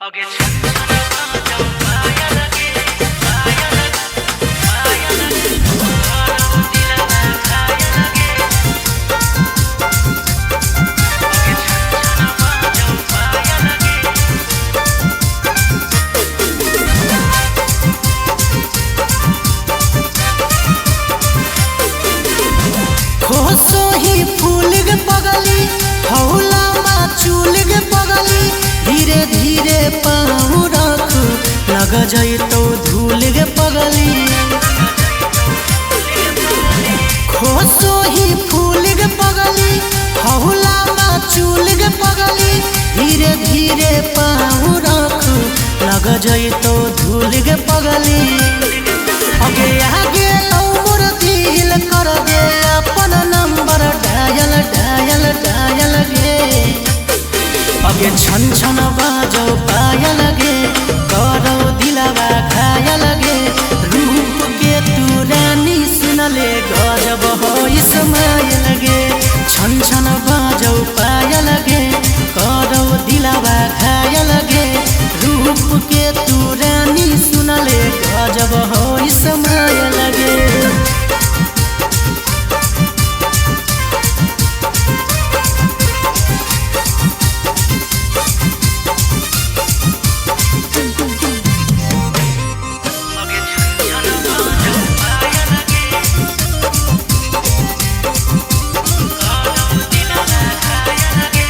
आगे छन छन जाऊं पाया लगे पाया लगे पाया लगे और दिल में खाया लगे आगे छन छन जाऊं पाया लगे खोसो ही फूल गे पगली हौला मा चूल गे पगली धीरे धीरे पाँव रख लग जाई तो धूल गे पगली। खोसो ही फूल गे पगली हौला मा चूल गे पगली धीरे धीरे पाँव रख लग जाई तो धूल गे पगली। आगे आगे मोर दिल कर दे अपन नंबर डायल डायल डायल गे आगे छन छन बाजो पायल गे करो दिलवा खायल गे रूप के तू रानी सुनले गजब हो इस्माइल गे छन छन बाजो पायल गे करो दिलवा खायल गे रूप के तू रानी सुनले गजब हो इस्माइल गे। आगे छन छन जाऊं पाया लगे और दिल में खाया लगे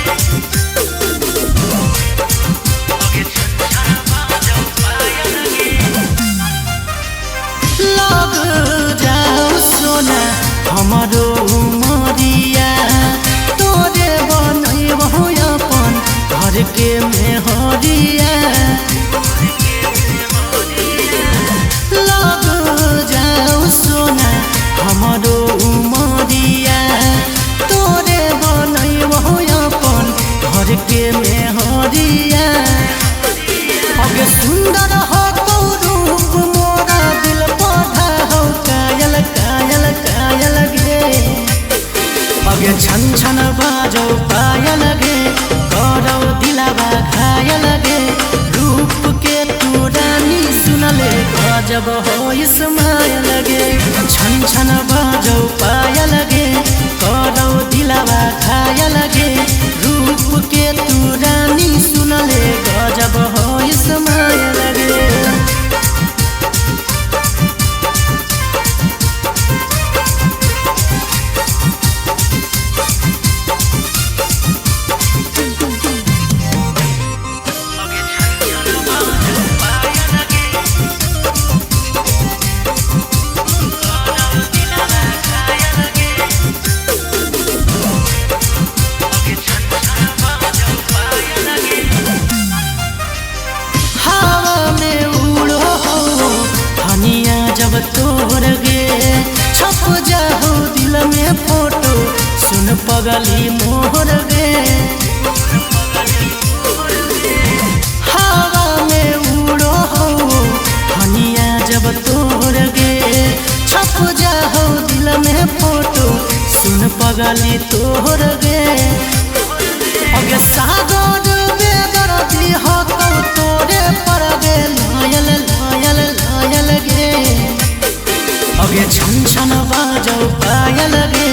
आगे छन छन जाऊं पाया लगे लग जाओ सोना हमारो उमरिया तोरे बनैबो अपन घर के मेहरिया। लग जाओ सोना हमारो उमरिया तोरे बनैबो अपन घर के मेहरिया। आगे सुंदर हो तो रूप मोरा दिल पौधा हो कायल कायल कायल गे आगे छन छन बाजो पायल गे करो दिलवा खायल गे रूप के तू रानी सुनले गजब हो इस्माइल गे छन छन बाजो पायल गे करो दिलवा खायल गे रूप के तू रानी सुनले गजब हो इस्माइल गे। आगे छन छन जाऊं पाया लगे और दिल में खाया लगे आगे छन छन जाऊं पाया लगे हवा में उड़ो हो हनिया जब तोड़ गे छप जाओ दिल में फोटो सुन पगली मोर गे। हवा में उड़ो हो हनिया जब तोड़ गे छप जाओ दिल में फोटो सुन पगली तोड़ गे आगे सागर में दर्दी हो तो तोरे पर गे लायल लायल लायल गे आगे छन छन बाजो पायल गे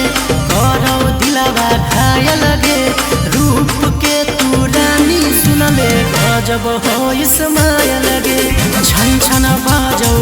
करो दिलवा खायल गे रूप के तू रानी सुनले गजब हो इस्माइल गे छन छन बाजो